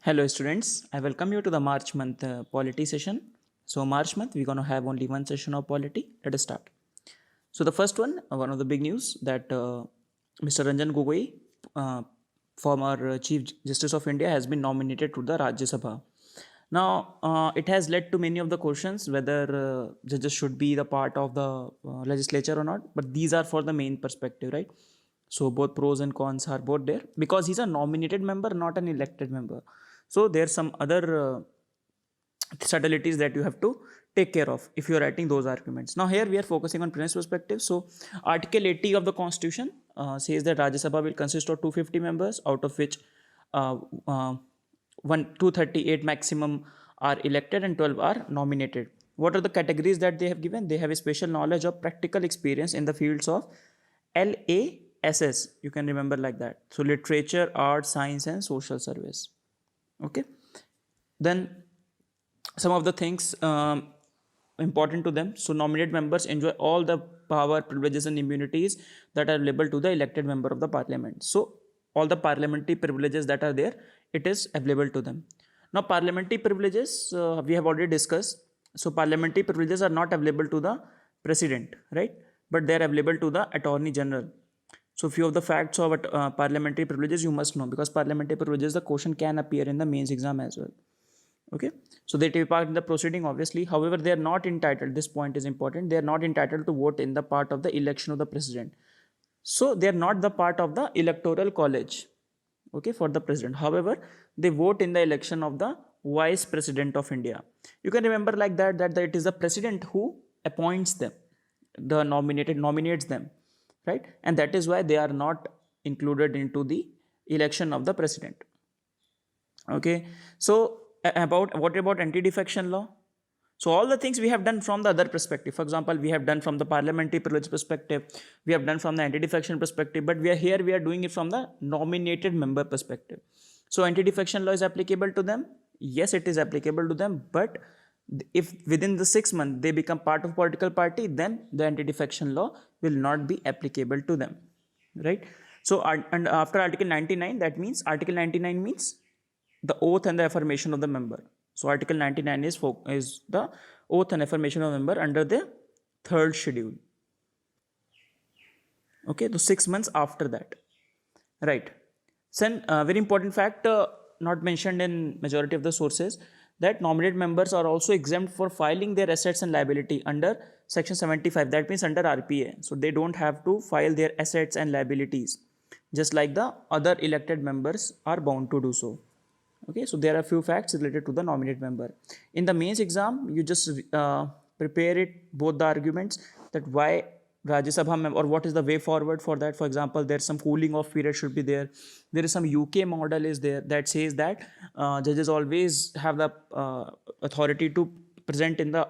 Hello students, I welcome you to the March month polity session. So March month we're going to have only one session of polity. Let us start. So the first one of the big news that Mr. Ranjan Gogoi, former Chief Justice of India, has been nominated to the Rajya Sabha. Now it has led to many of the questions whether judges should be the part of the legislature or not. But these are for the main perspective, right? So both pros and cons are both there because he's a nominated member, not an elected member. So there's some other subtleties that you have to take care of if you're writing those arguments. Now here we are focusing on Prince perspective. So Article 80 of the Constitution says that Rajya Sabha will consist of 250 members, out of which uh, uh, 238 maximum are elected and 12 are nominated. What are the categories that they have given? They have a special knowledge of practical experience in the fields of LASS. You can remember like that. So literature, art, science, and social service. Okay. Then some of the things important to them. So nominated members enjoy all the power, privileges, and immunities that are available to the elected member of the parliament. So all the parliamentary privileges that are there, it is available to them. Now parliamentary privileges we have already discussed. So parliamentary privileges are not available to the president, right? But they are available to the attorney general. So few of the facts of parliamentary privileges you must know, because parliamentary privileges, the question can appear in the mains exam as well. Okay, so they take part in the proceeding obviously. However, they are not entitled, this point is important, they are not entitled to vote in the part of the election of the president. So they are not the part of the electoral college, okay, for the president. However, they vote in the election of the vice president of India. You can remember like that it is the president who appoints them, the nominates them, right? And that is why they are not included into the election of the president. Okay, so what about anti-defection law? So all the things we have done from the other perspective. For example, we have done from the parliamentary privilege perspective, we have done from the anti-defection perspective, but we are doing it from the nominated member perspective. So anti-defection law is applicable to them. Yes, it is applicable to them, but if within the 6 months they become part of political party, then the anti-defection law will not be applicable to them, right? So and after Article 99, that means Article 99 means the oath and the affirmation of the member. So Article 99 is the oath and affirmation of member under the third schedule. Okay, so 6 months after that, right? Then very important fact not mentioned in majority of the sources, that nominated members are also exempt for filing their assets and liability under section 75. That means under RPA. So they don't have to file their assets and liabilities, just like the other elected members are bound to do so. Okay, so there are a few facts related to the nominated member. In the mains exam, you just prepare it, both the arguments, that why Rajya Sabha member, or what is the way forward for that. For example, there's some cooling off period should be there. There is some UK model is there that says that judges always have the authority to present in the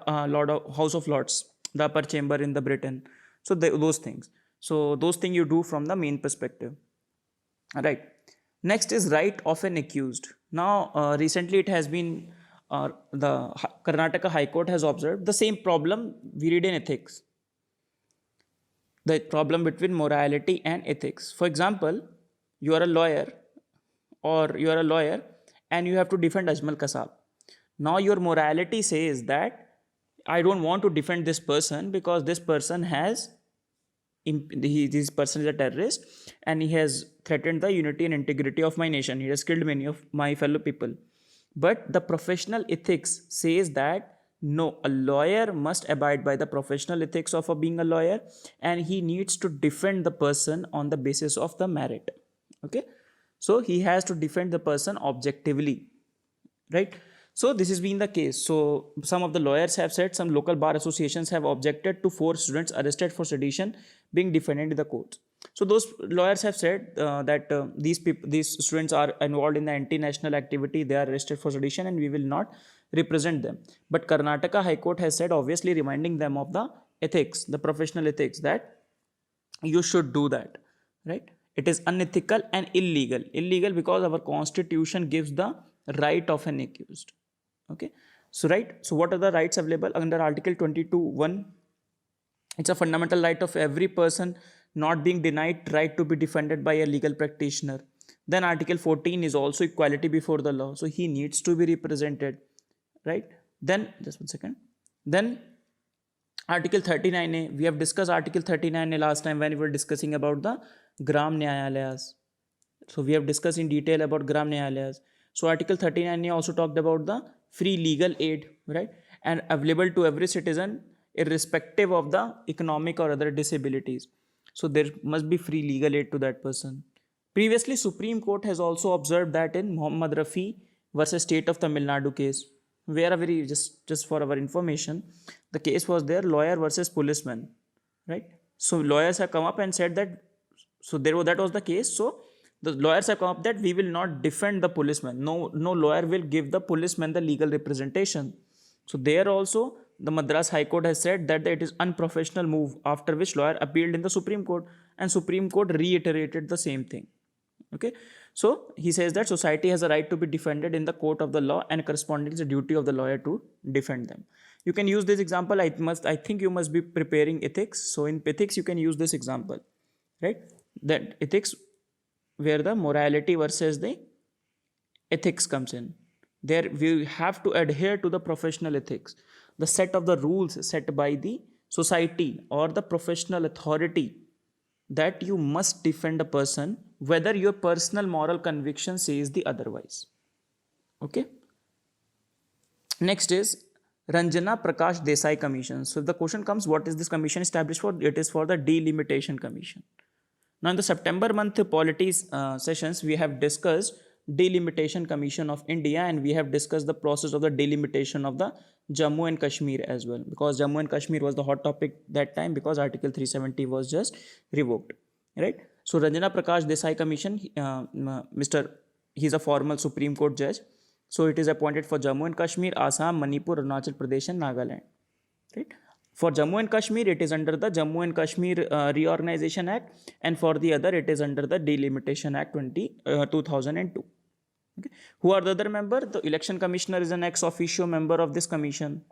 House of Lords, the upper chamber in the Britain. So those things. So those things you do from the main perspective. All right. Next is right of an accused. Now, recently it has been, the Karnataka High Court has observed the same problem we read in ethics. The problem between morality and ethics. For example, you are a lawyer and you have to defend Ajmal Kasab. Now your morality says that I don't want to defend this person because this person is a terrorist and he has threatened the unity and integrity of my nation. He has killed many of my fellow people. But the professional ethics says that no, a lawyer must abide by the professional ethics of being a lawyer, and he needs to defend the person on the basis of the merit. Okay, so he has to defend the person objectively, right? So this has been the case. So some of the lawyers have said, some local bar associations have objected to 4 students arrested for sedition being defended in the courts. So those lawyers have said that these students are involved in the anti-national activity, they are arrested for sedition, and we will not represent them. But Karnataka High Court has said, obviously reminding them of the ethics, the professional ethics, that you should do that, right? It is unethical and illegal. Illegal because our constitution gives the right of an accused. Okay, so right, so what are the rights available under Article 22(1)? It's a fundamental right of every person not being denied right to be defended by a legal practitioner. Then Article 14 is also equality before the law. So he needs to be represented, right? Then, just one second. Then Article 39A, we have discussed Article 39A last time when we were discussing about the Gram Nyayalayas. So we have discussed in detail about Gram Nyayalayas. So Article 39A also talked about the free legal aid, right? And available to every citizen irrespective of the economic or other disabilities. So there must be free legal aid to that person. Previously, Supreme Court has also observed that in Muhammad Rafi versus State of Tamil Nadu case, where a very, just for our information, the case was there, lawyer versus policeman, right? So lawyers have come up and said that, so that was the case. So the lawyers have come up that we will not defend the policeman. No lawyer will give the policeman the legal representation. So there also the Madras High Court has said that it is unprofessional move, after which lawyer appealed in the Supreme Court and Supreme Court reiterated the same thing. Okay, so he says that society has a right to be defended in the court of the law and correspondingly it's a duty of the lawyer to defend them. You can use this example. I think you must be preparing ethics. So in ethics you can use this example, right? That ethics where the morality versus the ethics comes in. There we have to adhere to the professional ethics, the set of the rules set by the society or the professional authority, that you must defend a person whether your personal moral conviction says the otherwise. Okay. Next is Ranjana Prakash Desai Commission. So the question comes, what is this commission established for? It is for the Delimitation Commission. Now in the September month polities sessions, we have discussed Delimitation Commission of India and we have discussed the process of the delimitation of the Jammu and Kashmir as well, because Jammu and Kashmir was the hot topic that time because Article 370 was just revoked, right? So Ranjana Prakash Desai Commission, he's a former Supreme Court judge. So it is appointed for Jammu and Kashmir, Assam, Manipur, Arunachal Pradesh and Nagaland, right? For Jammu and Kashmir, it is under the Jammu and Kashmir Reorganization Act, and for the other, it is under the Delimitation Act 2002. Okay. Who are the other members? The Election Commissioner is an ex officio member of this commission,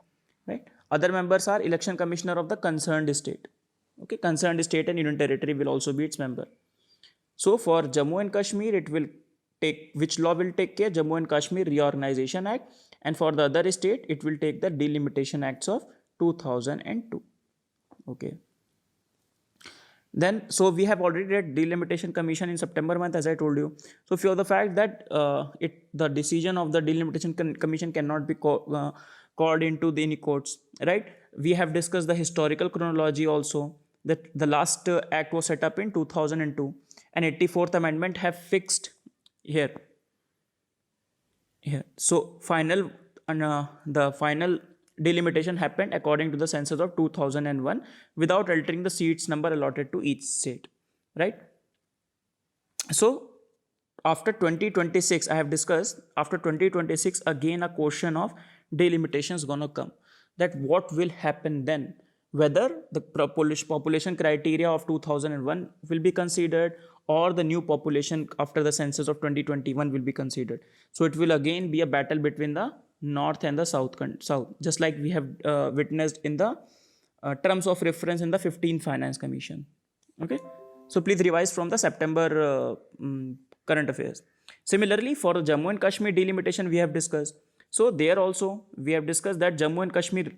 right? Other members are Election Commissioner of the concerned state. Okay, concerned state and union territory will also be its member. So for Jammu and Kashmir, it will take, which law will take care? Jammu and Kashmir Reorganization Act, and for the other state, it will take the Delimitation Acts of 2002. Okay. Then, so we have already read Delimitation Commission in September month, as I told you. So for the fact that the decision of the Delimitation Commission cannot be called into any courts, right? We have discussed the historical chronology also, that the last act was set up in 2002 and 84th Amendment have fixed here. So the final delimitation happened according to the census of 2001 without altering the seats number allotted to each state, right? So after 2026, I have discussed, after 2026 again a question of delimitation is going to come, that what will happen then, whether the population criteria of 2001 will be considered or the new population after the census of 2021 will be considered. So it will again be a battle between the north and the south, just like we have witnessed in the terms of reference in the 15th Finance Commission. Okay, so please revise from the September current affairs. Similarly, for the Jammu and Kashmir delimitation we have discussed. So there also we have discussed that Jammu and Kashmir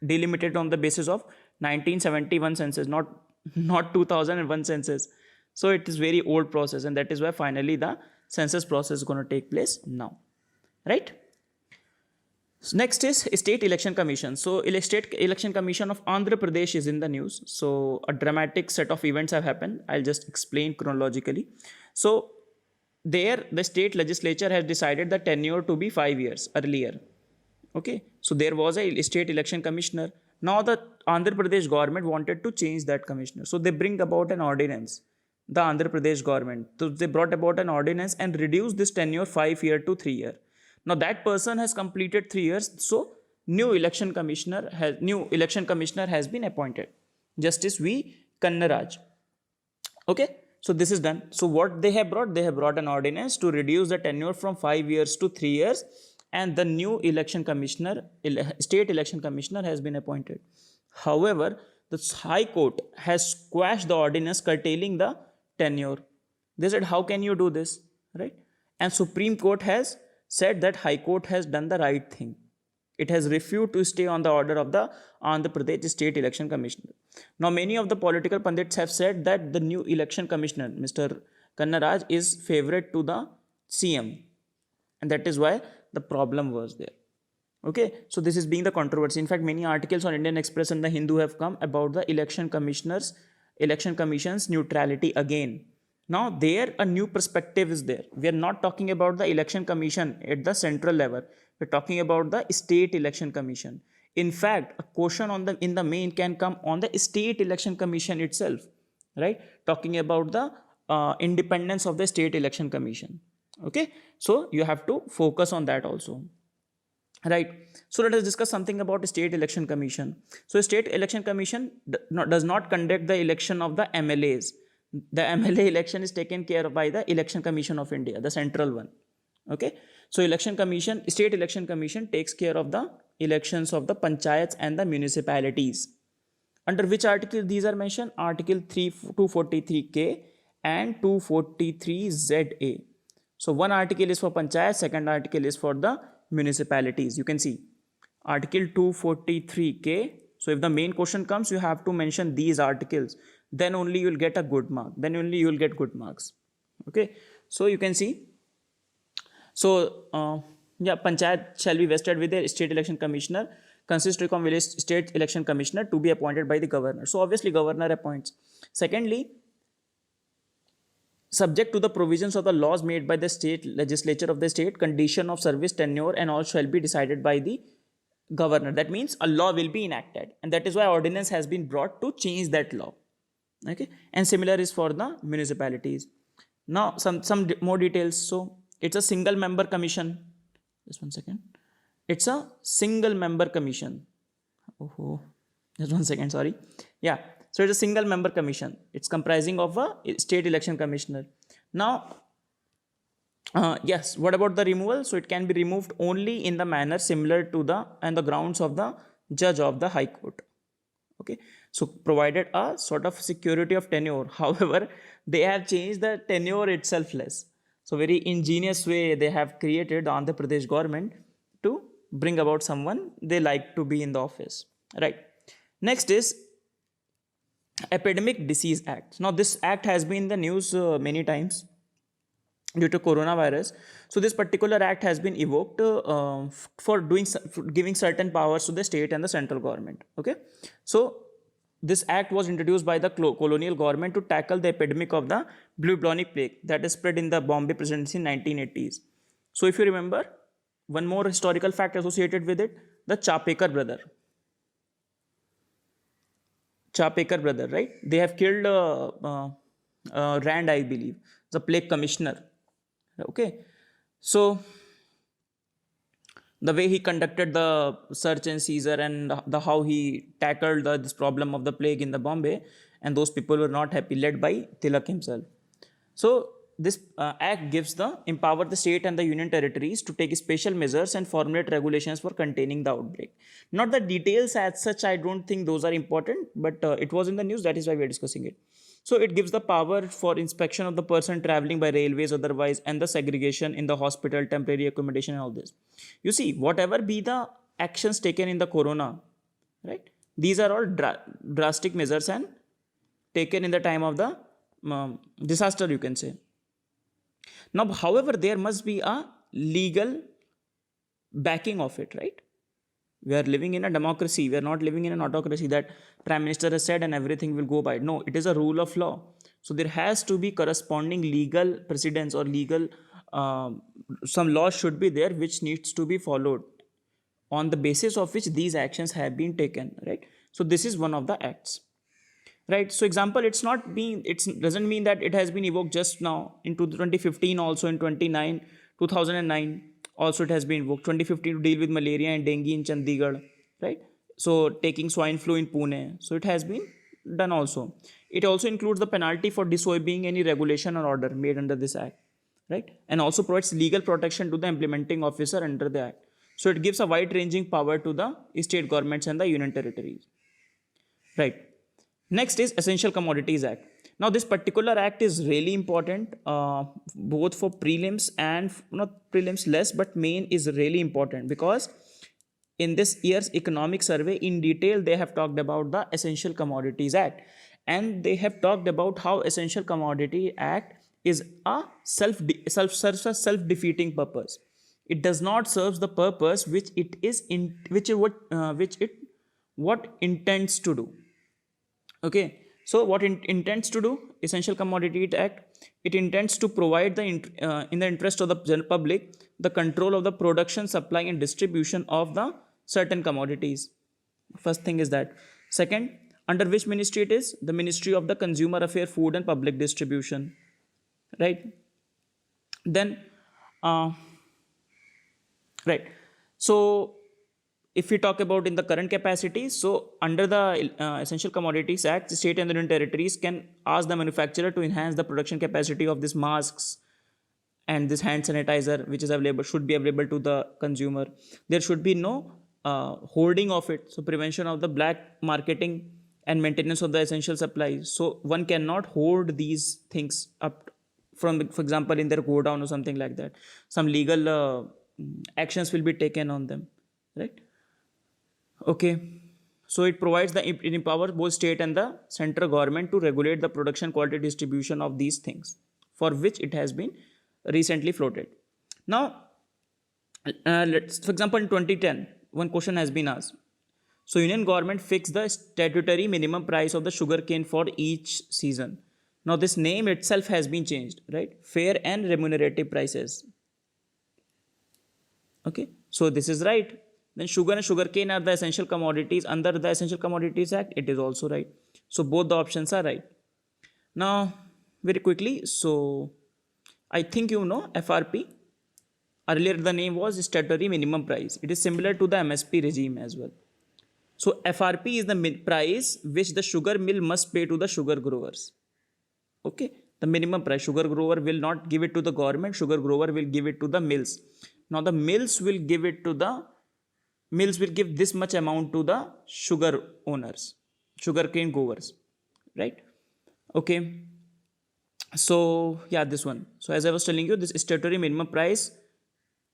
delimited on the basis of 1971 census, not 2001 census. So it is very old process, and that is why finally the census process is going to take place now, right? So next is State Election Commission. So State Election Commission of Andhra Pradesh is in the news. So a dramatic set of events have happened. I'll just explain chronologically. So there the state legislature has decided the tenure to be 5 years earlier. Okay, so there was a state election commissioner. Now the Andhra Pradesh government wanted to change that commissioner. So they bring about an ordinance, the Andhra Pradesh government. So they brought about an ordinance and reduced this tenure 5 year to 3 year. Now that person has completed 3 years, so new election commissioner has been appointed, Justice V. Kannaraj. Okay, so this is done. So what they have brought an ordinance to reduce the tenure from 5 years to 3 years, and the new election commissioner, state election commissioner has been appointed. However, the High Court has squashed the ordinance curtailing the tenure. They said, how can you do this? right? And Supreme Court has said that High Court has done the right thing. It has refused to stay on the order of the Andhra Pradesh State Election Commissioner. Now, many of the political pundits have said that the new election commissioner, Mr. Kannaraj, is favorite to the CM, and that is why the problem was there. Okay, so this is being the controversy. In fact, many articles on Indian Express and the Hindu have come about the election commission's neutrality again. Now, there a new perspective is there. We are not talking about the election commission at the central level. We're talking about the state election commission. In fact, a question on the in the main can come on the state election commission itself, right? Talking about the independence of the state election commission. Okay, so you have to focus on that also, right? So let us discuss something about state election commission. So state election commission does not conduct the election of the MLAs. The MLA election is taken care of by the Election Commission of India, the central one. Okay, so state election commission takes care of the elections of the panchayats and the municipalities. Under which article these are mentioned? Article 243K and 243ZA. So one article is for panchayat, second article is for the municipalities. You can see article 243K. So if the main question comes, you have to mention these articles. Then only you will get a good mark. Then only you will get good marks. Okay. So you can see. So panchayat shall be vested with a state election commissioner, consisting of village state election commissioner to be appointed by the governor. So obviously governor appoints. Secondly, subject to the provisions of the laws made by the state legislature of the state, condition of service, tenure and all shall be decided by the governor. That means a law will be enacted, and that is why ordinance has been brought to change that law. Okay, and similar is for the municipalities. Now some more details. So it's a single member commission. Just one second. It's a single member commission. Oh, just one second, sorry. Yeah, so it's a single member commission. It's comprising of a state election commissioner. Now yes, what about the removal? So it can be removed only in the manner similar to the grounds of the judge of the High Court. Okay, so provided a sort of security of tenure. However, they have changed the tenure itself less. So very ingenious way they have created the Andhra Pradesh government to bring about someone they like to be in the office, right? Next is Epidemic Disease Act. Now this act has been in the news many times due to coronavirus. So this particular act has been evoked for giving certain powers to the state and the central government. Okay, so this act was introduced by the colonial government to tackle the epidemic of the bubonic plague that is spread in the Bombay Presidency in 1980s. So if you remember, one more historical fact associated with it, the Chapekar brother, right? They have killed Rand, I believe, the plague commissioner. Okay, so the way he conducted the search and seizure and the how he tackled this problem of the plague in the Bombay, and those people were not happy, led by Tilak himself. So this act empower the state and the union territories to take special measures and formulate regulations for containing the outbreak. Not the details as such, I don't think those are important, but it was in the news, that is why we are discussing it. So it gives the power for inspection of the person traveling by railways otherwise, and the segregation in the hospital, temporary accommodation and all this. You see, whatever be the actions taken in the corona, right? These are all drastic measures and taken in the time of the disaster, you can say. Now, however, there must be a legal backing of it, right? We are living in a democracy. We are not living in an autocracy that Prime Minister has said and everything will go by. No, it is a rule of law. So there has to be corresponding legal precedents or legal, some laws should be there which needs to be followed, on the basis of which these actions have been taken, right? So this is one of the acts, right? So example, it doesn't mean that it has been evoked just now. In 2015 also, in 2009 also it has been invoked. 2015 to deal with malaria and dengue in Chandigarh, right? So taking swine flu in Pune. So it has been done also. It also includes the penalty for disobeying any regulation or order made under this act, right? And also provides legal protection to the implementing officer under the act. So it gives a wide-ranging power to the state governments and the union territories, right? Next is Essential Commodities Act. Now, this particular act is really important, both for prelims and not prelims less, but main is really important because in this year's economic survey, in detail, they have talked about the Essential Commodities Act, and they have talked about how Essential Commodity Act is a self defeating purpose. It does not serve the purpose which it is in which it what intends to do. Okay, so what it intends to do, Essential Commodity Act, it intends to provide in the interest of the general public the control of the production, supply, and distribution of the certain commodities. First thing is that. Second, under which ministry it is? The Ministry of the Consumer Affair, Food and Public Distribution, right? Then, right. So if we talk about in the current capacity, so under the Essential Commodities Act, the state and union territories can ask the manufacturer to enhance the production capacity of these masks and this hand sanitizer, which is available, should be available to the consumer. There should be no hoarding of it, so prevention of the black marketing and maintenance of the essential supplies. So one cannot hoard these things up from, for example, in their go down or something like that. Some legal actions will be taken on them, right? Okay, so it provides it empowers both state and the central government to regulate the production, quality, distribution of these things, for which it has been recently floated. Now, let's, for example, in 2010, one question has been asked. So, Union government fixed the statutory minimum price of the sugar cane for each season. Now, this name itself has been changed, right? Fair and remunerative prices. Okay, so this is right. Then sugar and sugarcane are the essential commodities under the Essential Commodities Act. It is also right. So both the options are right. Now, very quickly, so I think you know FRP. Earlier the name was statutory minimum price. It is similar to the MSP regime as well. So FRP is the price which the sugar mill must pay to the sugar growers. Okay, the minimum price. Sugar grower will not give it to the government. Sugar grower will give it to the mills. Now the mills will give this much amount to the sugar owners, sugarcane growers, right? Okay, so yeah, this one. So as I was telling you, this statutory minimum price,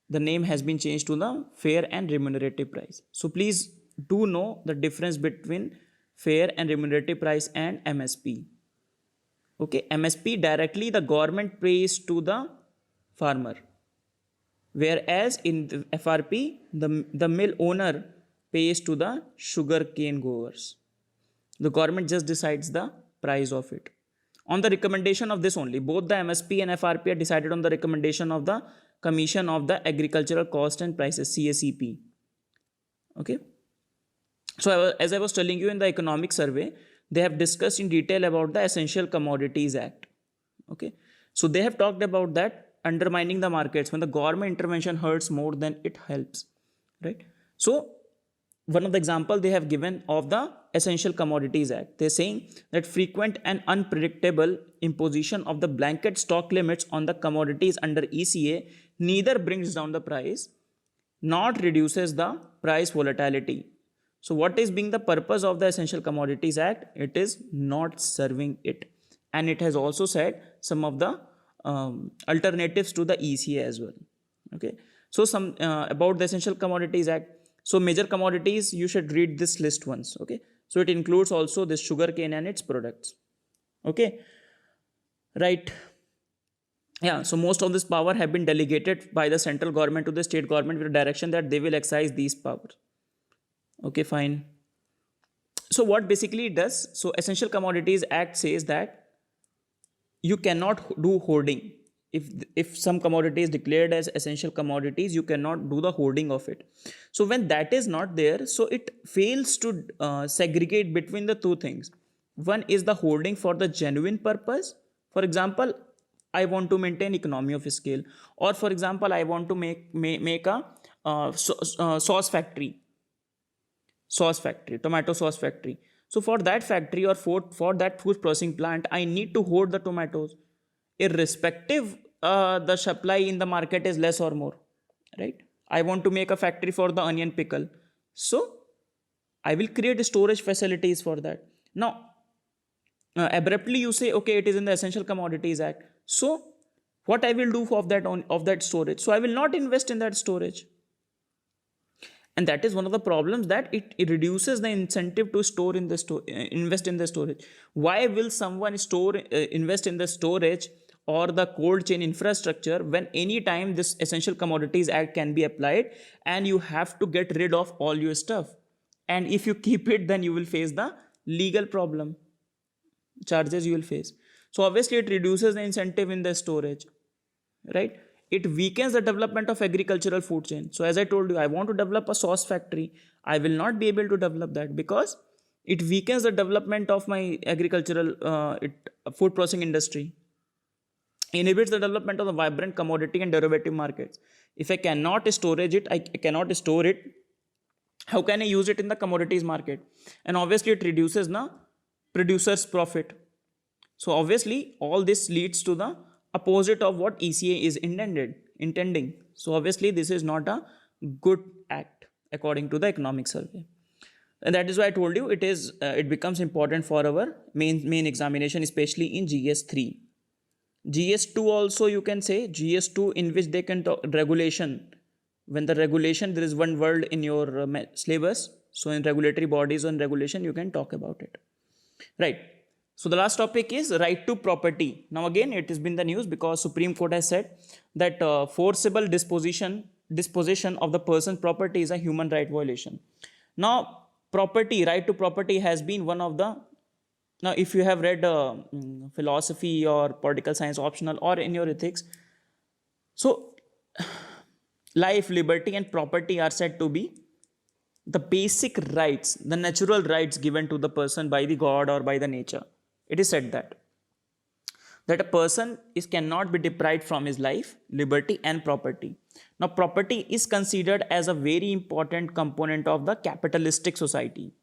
the name has been changed to the fair and remunerative price. So please do know the difference between fair and remunerative price and MSP. Okay, MSP directly the government pays to the farmer, whereas in the FRP, the mill owner pays to the sugarcane growers. The government just decides the price of it. On the recommendation of this only, both the MSP and FRP are decided on the recommendation of the Commission of the Agricultural Cost and Prices, CACP. Okay. So as I was telling you in the economic survey, they have discussed in detail about the Essential Commodities Act. Okay. So they have talked about that undermining the markets when the government intervention hurts more than it helps, right? So one of the example they have given of the Essential Commodities Act, they're saying that frequent and unpredictable imposition of the blanket stock limits on the commodities under ECA neither brings down the price nor reduces the price volatility. So what is being the purpose of the Essential Commodities Act? It is not serving it. And it has also said some of the alternatives to the ECA as well. Okay. So some about the Essential Commodities Act. So major commodities, you should read this list once. Okay. So it includes also this sugarcane and its products. Okay. Right. Yeah. So most of this power have been delegated by the central government to the state government with direction that they will exercise these powers. Okay, fine. So what basically it does? So Essential Commodities Act says that you cannot do hoarding. If some commodity is declared as essential commodities, you cannot do the hoarding of it. So when that is not there, so it fails to segregate between the two things. One is the hoarding for the genuine purpose. For example, I want to maintain economy of scale, or for example, I want to make a sauce factory, tomato sauce factory. So for that factory or for that food processing plant, I need to hoard the tomatoes, irrespective the supply in the market is less or more, right? I want to make a factory for the onion pickle, so I will create storage facilities for that. Now, abruptly you say, okay, it is in the Essential Commodities Act. So what I will do of that storage? So I will not invest in that storage. And that is one of the problems, that it reduces the incentive to store in the invest in the storage. Why will someone invest in the storage or the cold chain infrastructure when any time this Essential Commodities Act can be applied and you have to get rid of all your stuff? And if you keep it, then you will face the legal problem, charges you will face. So obviously it reduces the incentive in the storage, right? It weakens the development of agricultural food chain. So as I told you, I want to develop a sauce factory, I will not be able to develop that because it weakens the development of my agricultural food processing industry, inhibits the development of the vibrant commodity and derivative markets. If I cannot storage it, I cannot store it, how can I use it in the commodities market? And obviously it reduces the producer's profit. So obviously all this leads to the opposite of what ECA is intending. So obviously this is not a good act according to the economic survey. And that is why I told you it becomes important for our main examination, especially in GS3. GS2 also, you can say GS2, in which they can talk regulation. When the regulation, there is one word in your syllabus. So in regulatory bodies on regulation, you can talk about it. Right. So the last topic is right to property. Now again, it has been the news because Supreme Court has said that forcible disposition of the person's property is a human right violation. Now right to property has been one of the, now if you have read philosophy or political science optional or in your ethics, so life, liberty and property are said to be the basic rights, the natural rights given to the person by the God or by the nature. It is said that a person cannot be deprived from his life, liberty and property. Now property is considered as a very important component of the capitalistic society.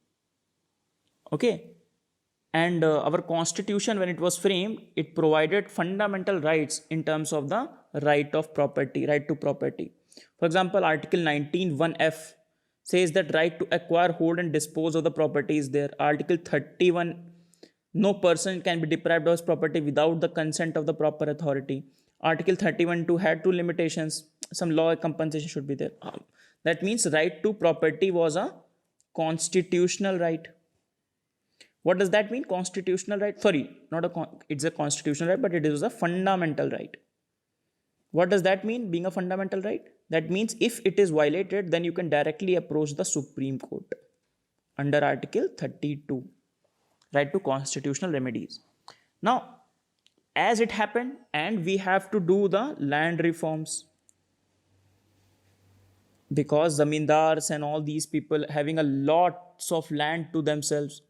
Okay. And our constitution, when it was framed, it provided fundamental rights in terms of the right to property. For example, Article 19(1)(f) says that right to acquire, hold and dispose of the property is there. Article 31, no person can be deprived of his property without the consent of the proper authority. Article 31(2) had two limitations. Some law compensation should be there. That means right to property was a constitutional right. What does that mean? Constitutional right? Sorry, it's a constitutional right, but it is a fundamental right. What does that mean, being a fundamental right? That means if it is violated, then you can directly approach the Supreme Court under Article 32, right to constitutional remedies. Now, as it happened, and we have to do the land reforms, because zamindars and all these people having a lots of land to themselves,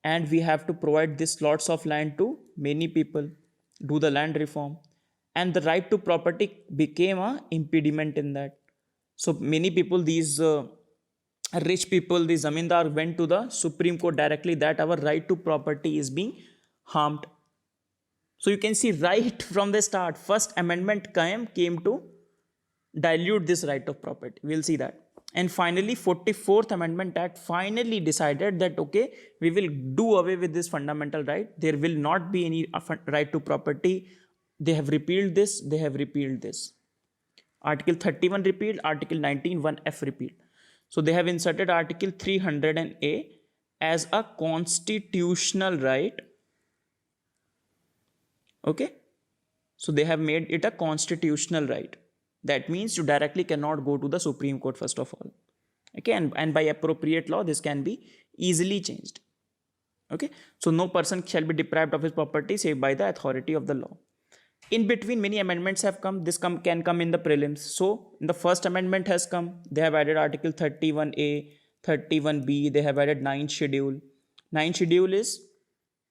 and we have to provide this lots of land to many people, do the land reform, and the right to property became a impediment in that. So many people, these rich people, the zamindar, went to the Supreme Court directly that our right to property is being harmed. So you can see right from the start, first amendment came to dilute this right of property. We'll see that. And finally, 44th Amendment Act finally decided that, okay, we will do away with this fundamental right. There will not be any right to property. They have repealed this. Article 31 repealed, Article 19(1)(f) repealed. So they have inserted Article 300(a) as a constitutional right. Okay. So they have made it a constitutional right. That means you directly cannot go to the Supreme Court first of all. Okay, and by appropriate law, this can be easily changed. Okay, so no person shall be deprived of his property save by the authority of the law. In between, many amendments have come. This can come in the prelims. So the first amendment has come. They have added Article 31(a), 31(b). They have added 9th schedule. 9th schedule is,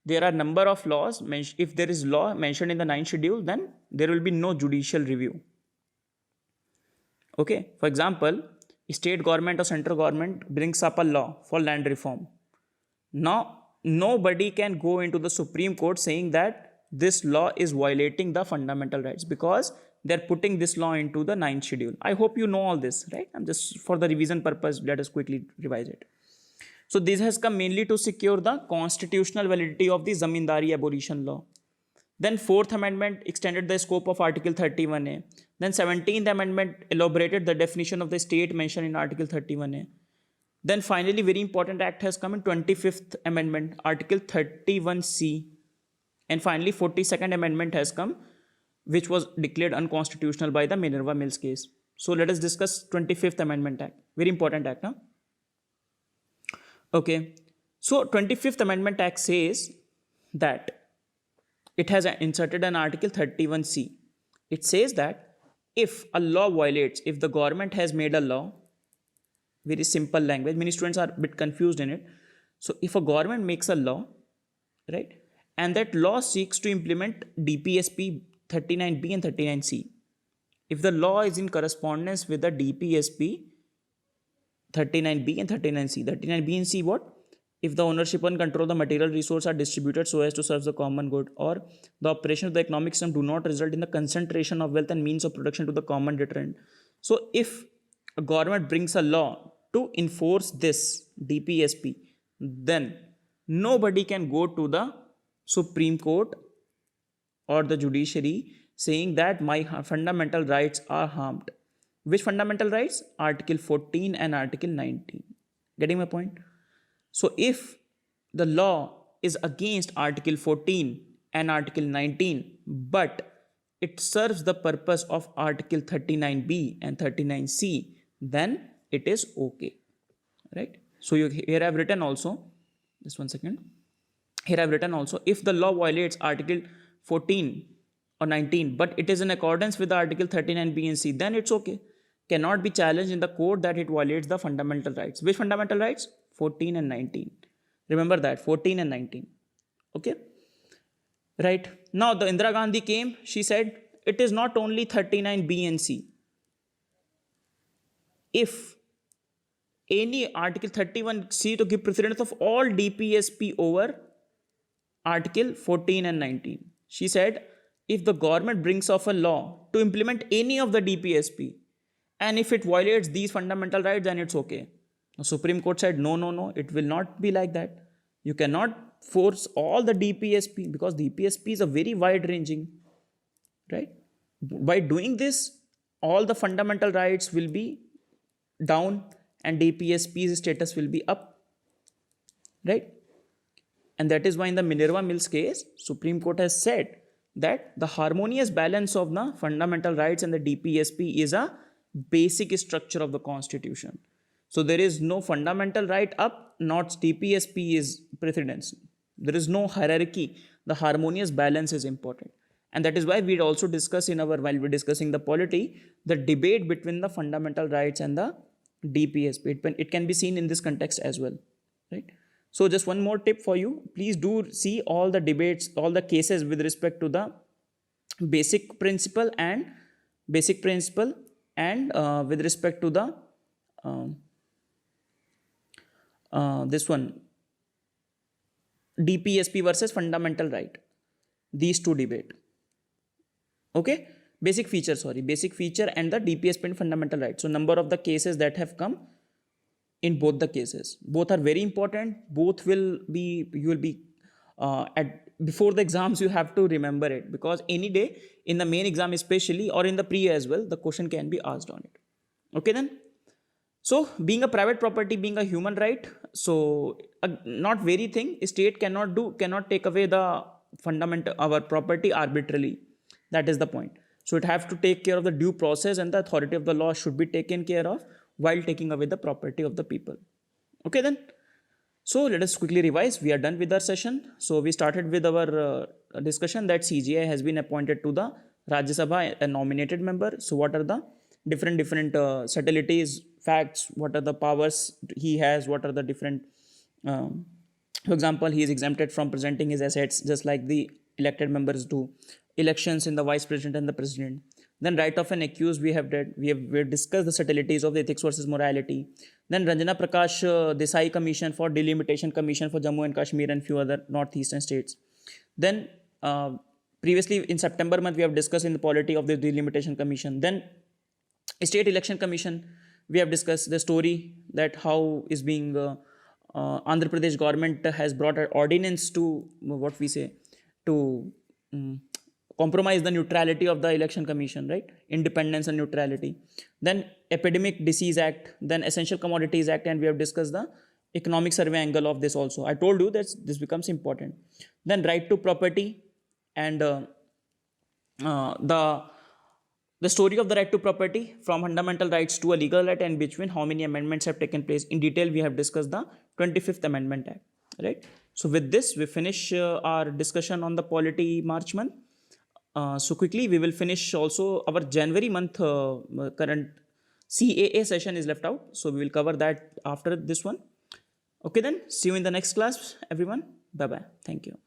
there are number of laws. If there is law mentioned in the 9th schedule, then there will be no judicial review. Okay, for example, state government or central government brings up a law for land reform. Now, nobody can go into the Supreme Court saying that this law is violating the fundamental rights because they're putting this law into the 9th schedule. I hope you know all this, right? I'm just, for the revision purpose, let us quickly revise it. So this has come mainly to secure the constitutional validity of the Zamindari abolition law. Then Fourth Amendment extended the scope of Article 31A. Then 17th Amendment elaborated the definition of the state mentioned in Article 31A. Then finally, very important act has come in 25th Amendment, Article 31C. And finally, 42nd Amendment has come, which was declared unconstitutional by the Minerva Mills case. So let us discuss 25th Amendment Act. Very important act, huh? Okay. So 25th Amendment Act says that it has inserted an Article 31C. It says that if a law violates, if the government has made a law, very simple language, many students are a bit confused in it. So if a government makes a law, right, and that law seeks to implement DPSP 39B and 39C, if the law is in correspondence with the DPSP 39B and 39C, 39B and C what? If the ownership and control of the material resource are distributed so as to serve the common good, or the operation of the economic system do not result in the concentration of wealth and means of production to the common deterrent. So if a government brings a law to enforce this DPSP, then nobody can go to the Supreme Court or the judiciary saying that my fundamental rights are harmed. Which fundamental rights? Article 14 and Article 19. Getting my point? So if the law is against Article 14 and Article 19, but it serves the purpose of Article 39B and 39C, then it is okay, right? So here I have written also, just one second. Here I have written also, if the law violates Article 14 or 19, but it is in accordance with the Article 39B and C, then it's okay. Cannot be challenged in the court that it violates the fundamental rights. Which fundamental rights? 14 and 19. Remember that, 14 and 19. Okay? Right. Now, the Indira Gandhi came, she said, it is not only 39B and C. If any Article 31C to give precedence of all DPSP over Article 14 and 19. She said, if the government brings off a law to implement any of the DPSP, and if it violates these fundamental rights, then it's okay. The Supreme Court said, no, no, no, it will not be like that. You cannot force all the DPSP because DPSP is a very wide ranging, right? By doing this, all the fundamental rights will be down and DPSP's status will be up, right? And that is why in the Minerva Mills case, Supreme Court has said that the harmonious balance of the fundamental rights and the DPSP is a basic structure of the Constitution. So there is no fundamental right up, not DPSP is precedence. There is no hierarchy. The harmonious balance is important. And that is why we also discuss while we're discussing the polity, the debate between the fundamental rights and the DPSP. It can be seen in this context as well, right? So just one more tip for you. Please do see all the debates, all the cases with respect to the basic principle and with respect to the this one, DPSP versus fundamental right. These two debate. Okay, basic feature and the DPSP and fundamental right. So number of the cases that have come in both the cases. Both are very important. Both will be, you will be before the exams you have to remember it, because any day in the main exam especially or in the pre as well, the question can be asked on it. Okay then. So being a private property, being a human right, so not very thing, state cannot take away the fundamental, our property arbitrarily. That is the point. So it have to take care of the due process, and the authority of the law should be taken care of while taking away the property of the people. Okay then. So let us quickly revise. We are done with our session. So we started with our discussion that CGI has been appointed to the Rajya Sabha, a nominated member. So what are the different subtleties, facts, what are the powers he has, what are the different, for example, he is exempted from presenting his assets just like the elected members do. Elections in the vice president and the president. Then right of an accused we have discussed the subtleties of the ethics versus morality. Then Ranjana Prakash Desai Commission for Delimitation Commission for Jammu and Kashmir and few other northeastern states. Then previously in September month we have discussed in the polity of the Delimitation Commission. Then State Election Commission, we have discussed the story that how is being Andhra Pradesh government has brought an ordinance to what we say to compromise the neutrality of the election commission, right? Independence and neutrality. Then Epidemic Disease Act, then Essential Commodities Act, and we have discussed the economic survey angle of this also. I told you that this becomes important. Then right to property and the story of the right to property from fundamental rights to a legal right, and between how many amendments have taken place. In detail, we have discussed the 25th Amendment Act, right? So with this, we finish our discussion on the polity March month. So quickly, we will finish also our January month current CAA session is left out. So we will cover that after this one. Okay then, see you in the next class, everyone. Bye-bye. Thank you.